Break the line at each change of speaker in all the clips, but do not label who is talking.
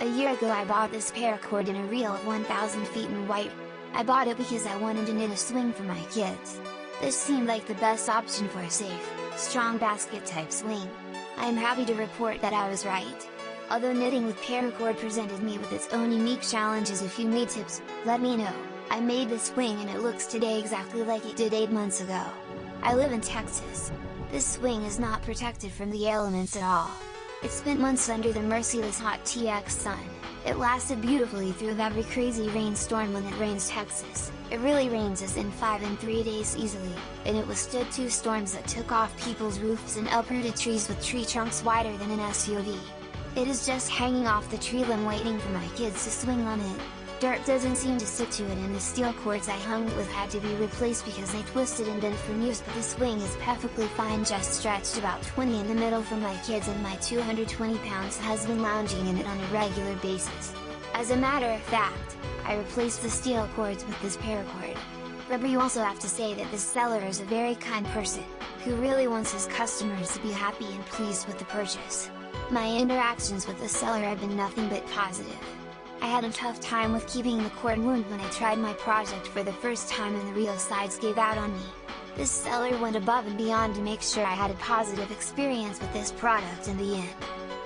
A year ago I bought this paracord in a reel of 1000 feet in white. I bought it because I wanted to knit a swing for my kids. This seemed like the best option for a safe, strong basket type swing. I am happy to report that I was right. Although knitting with paracord presented me with its own unique challenges, if you need tips, let me know. I made this swing and it looks today exactly like it did 8 months ago. I live in Texas. This swing is not protected from the elements at all. It spent months under the merciless hot TX sun. It lasted beautifully through every crazy rainstorm when it rains Texas. It really rains us in 5 and 3 days easily, and it withstood 2 storms that took off people's roofs and uprooted trees with tree trunks wider than an SUV. It is just hanging off the tree limb waiting for my kids to swing on it. Dirt doesn't seem to stick to it, and the steel cords I hung it with had to be replaced because they twisted and bent from use, but the swing is perfectly fine, just stretched about 20 in the middle for my kids and my 220-pound husband lounging in it on a regular basis. As a matter of fact, I replaced the steel cords with this paracord. But you also have to say that this seller is a very kind person, who really wants his customers to be happy and pleased with the purchase. My interactions with the seller have been nothing but positive. I had a tough time with keeping the cord wound when I tried my project for the first time and the reel sides gave out on me. This seller went above and beyond to make sure I had a positive experience with this product in the end.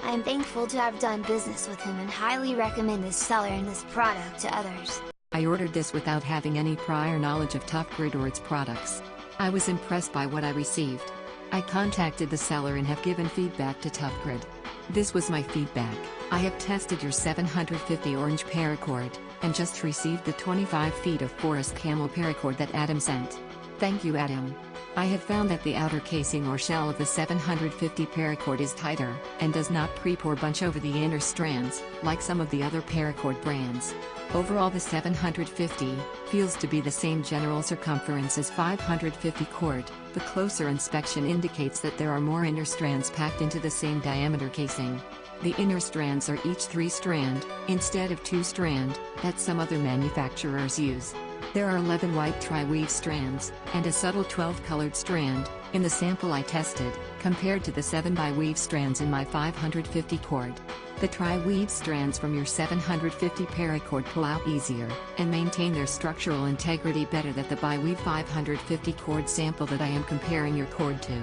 I am thankful to have done business with him and highly recommend this seller and this product to others.
I ordered this without having any prior knowledge of Tough Grid or its products. I was impressed by what I received. I contacted the seller and have given feedback to Tough Grid. This was my feedback: I have tested your 750 orange paracord, and just received the 25 feet of forest camel paracord that Adam sent. Thank you, Adam. I have found that the outer casing or shell of the 750 paracord is tighter, and does not creep or bunch over the inner strands, like some of the other paracord brands. Overall, the 750 feels to be the same general circumference as 550 cord, but closer inspection indicates that there are more inner strands packed into the same diameter casing. The inner strands are each 3-strand, instead of 2-strand, that some other manufacturers use. There are 11 white tri-weave strands, and a subtle 12-colored strand, in the sample I tested, compared to the 7x-weave strands in my 550 cord. The tri-weave strands from your 750 paracord pull out easier, and maintain their structural integrity better than the bi-weave 550 cord sample that I am comparing your cord to.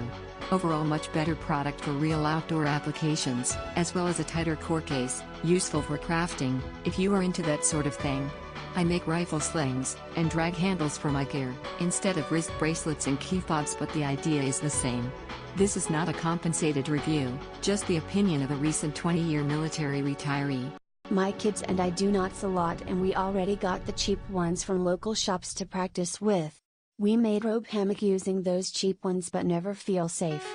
Overall, much better product for real outdoor applications, as well as a tighter core case, useful for crafting, if you are into that sort of thing. I make rifle slings, and drag handles for my gear, instead of wrist bracelets and key fobs, but the idea is the same. This is not a compensated review, just the opinion of a recent 20-year military retiree.
My kids and I do knots a lot, and we already got the cheap ones from local shops to practice with. We made rope hammock using those cheap ones but never feel safe.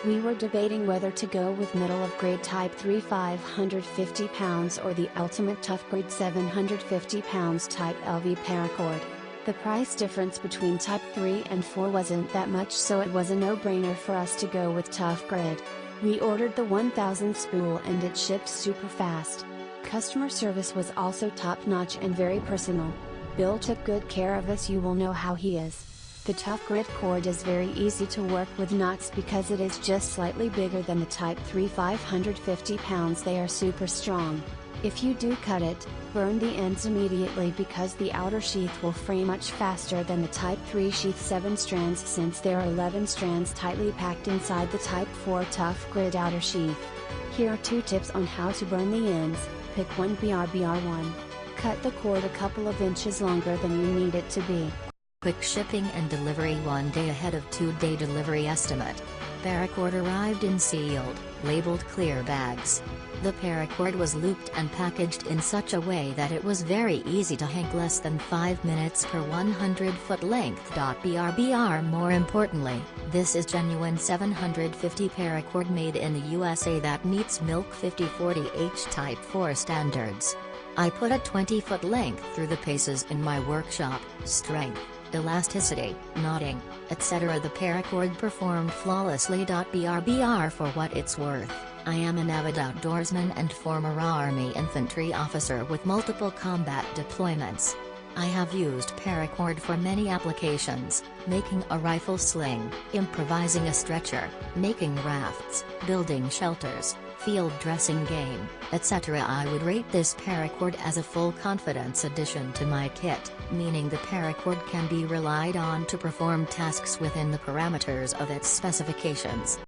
We were debating whether to go with middle of grade type 3 550 pounds or the ultimate tough grade 750 pounds type LV paracord. The price difference between type 3 and 4 wasn't that much, so it was a no-brainer for us to go with tough grid. We ordered the 1000 spool and it shipped super fast. Customer service was also top-notch and very personal. Bill took good care of us. You will know how he is. The Tough Grid cord is very easy to work with knots because it is just slightly bigger than the Type 3 550 pounds. They are super strong. If you do cut it, burn the ends immediately because the outer sheath will fray much faster than the Type 3 sheath 7 strands, since there are 11 strands tightly packed inside the Type 4 Tough Grid outer sheath. Here are 2 tips on how to burn the ends. Pick one brbrI. Cut the cord a couple of inches longer than you need it to be.
Quick shipping and delivery 1 day ahead of 2-day delivery estimate. Paracord arrived in sealed, labeled clear bags. The paracord was looped and packaged in such a way that it was very easy to hang, less than 5 minutes per 100 foot length. brbrI. More importantly, this is genuine 750 paracord made in the USA that meets Milk 5040H Type 4 standards. I put a 20-foot length through the paces in my workshop. Strength, elasticity, knotting, etc. The paracord performed flawlessly. brbrI. For what it's worth, I am an avid outdoorsman and former Army infantry officer with multiple combat deployments. I have used paracord for many applications, making a rifle sling, improvising a stretcher, making rafts, building shelters, field dressing game, etc. I would rate this paracord as a full confidence addition to my kit, meaning the paracord can be relied on to perform tasks within the parameters of its specifications.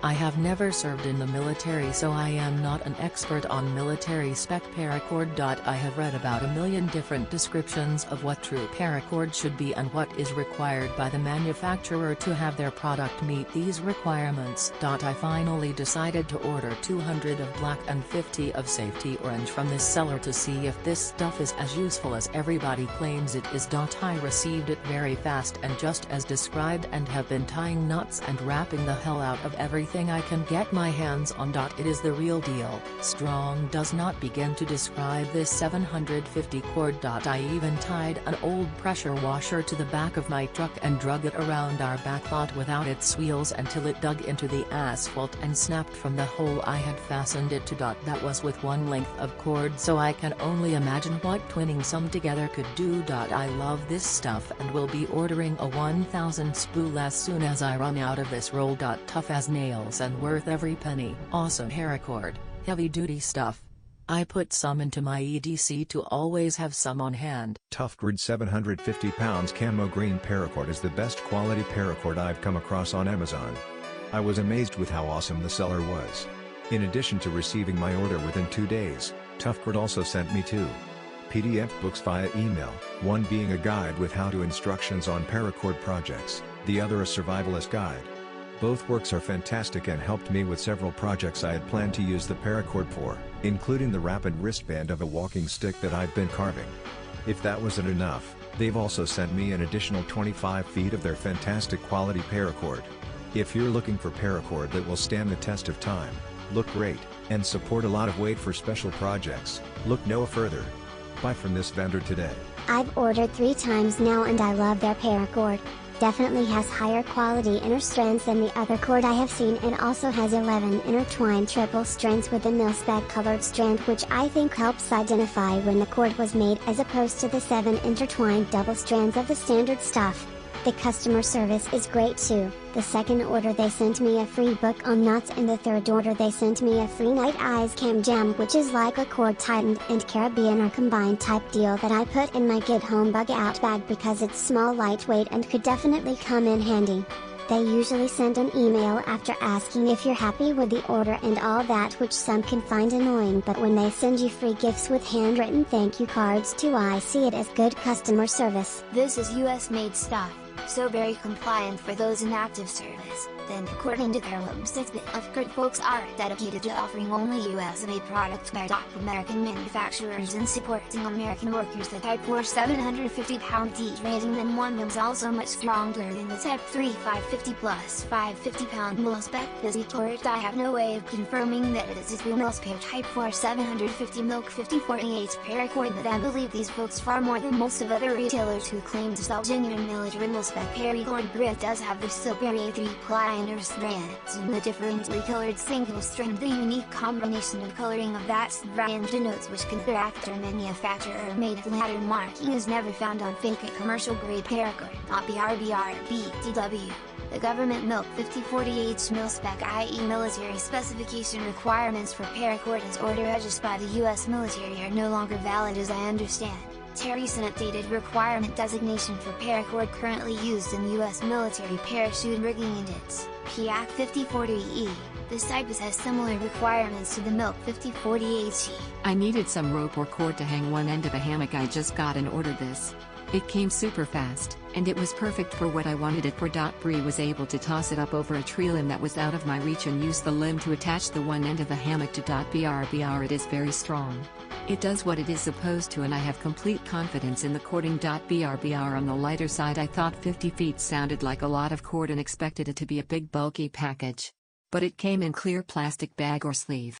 I have never served in the military, so I am not an expert on military spec paracord. I have read about a million different descriptions of what true paracord should be and what is required by the manufacturer to have their product meet these requirements. I finally decided to order 200 of black and 50 of safety orange from this seller to see if this stuff is as useful as everybody claims it is. I received it very fast and just as described and have been tying knots and wrapping the hell out of everything I can get my hands on. It is the real deal. Strong does not begin to describe this 750 cord. I even tied an old pressure washer to the back of my truck and drug it around our backlot without its wheels until it dug into the asphalt and snapped from the hole I had fastened it to. That was with one length of cord, so I can only imagine what twinning some together could do. I love this stuff and will be ordering a 1000 spool as soon as I run out of this roll. Tough as nails and worth every penny. Awesome paracord, heavy duty stuff. I put some into my EDC to always have some on hand.
ToughGrid 750 pounds camo green paracord is the best quality paracord I've come across on Amazon. I was amazed with how awesome the seller was. In addition to receiving my order within 2 days, ToughGrid also sent me 2 PDF books via email, one being a guide with how-to instructions on paracord projects, the other a survivalist guide. Both works are fantastic and helped me with several projects I had planned to use the paracord for, including the wrap and wristband of a walking stick that I've been carving. If that wasn't enough, they've also sent me an additional 25 feet of their fantastic quality paracord. If you're looking for paracord that will stand the test of time, look great, and support a lot of weight for special projects, look no further. Buy from this vendor today.
I've ordered 3 times now and I love their paracord. Definitely has higher quality inner strands than the other cord I have seen, and also has 11 intertwined triple strands with a mil-spec colored strand, which I think helps identify when the cord was made as opposed to the 7 intertwined double strands of the standard stuff. The customer service is great too. The second order they sent me a free book on knots, and the third order they sent me a free Night Eyes Cam Jam, which is like a cord tightened and carabiner combined type deal that I put in my get home bug out bag because it's small, lightweight, and could definitely come in handy. They usually send an email after asking if you're happy with the order and all that, which some can find annoying, but when they send you free gifts with handwritten thank you cards too, I see it as good customer service.
This is US made stuff, so very compliant for those in active service. Then according to their website, the ToughGrid folks are dedicated to offering only US-made products by American manufacturers and supporting American workers. The Type 4 750-pound D rating than one is also much stronger than the Type 3 550 plus 550-pound mil-spec Pefectly. I have no way of confirming that it is a true mil-spec Type 4 750 milk 5048 paracord, but I believe these folks far more than most of other retailers who claim to sell genuine military mil-spec paracord. Grid does have the superior 3-ply inner strands and the differently colored single strand. The unique combination of coloring of that strand denotes which contractor manufacturer made it. Ladder marking is never found on fake commercial grade paracord, not brbrI. The government milk 5048 mil-spec, i.e. military specification requirements for paracord as order edges by the US military are no longer valid as I understand. Recent updated requirement designation for paracord currently used in US military parachute rigging, and it's PAC 5040E. This type has similar requirements to the milk 5048E.
I needed some rope or cord to hang one end of a hammock. I just got and ordered this. It came super fast, and it was perfect for what I wanted it for. brbrI was able to toss it up over a tree limb that was out of my reach and use the limb to attach the one end of the hammock to brbrI. It is very strong. It does what it is supposed to, and I have complete confidence in the cording. brbrI on the lighter side. I thought 50 feet sounded like a lot of cord and expected it to be a big bulky package. But it came in clear plastic bag or sleeve.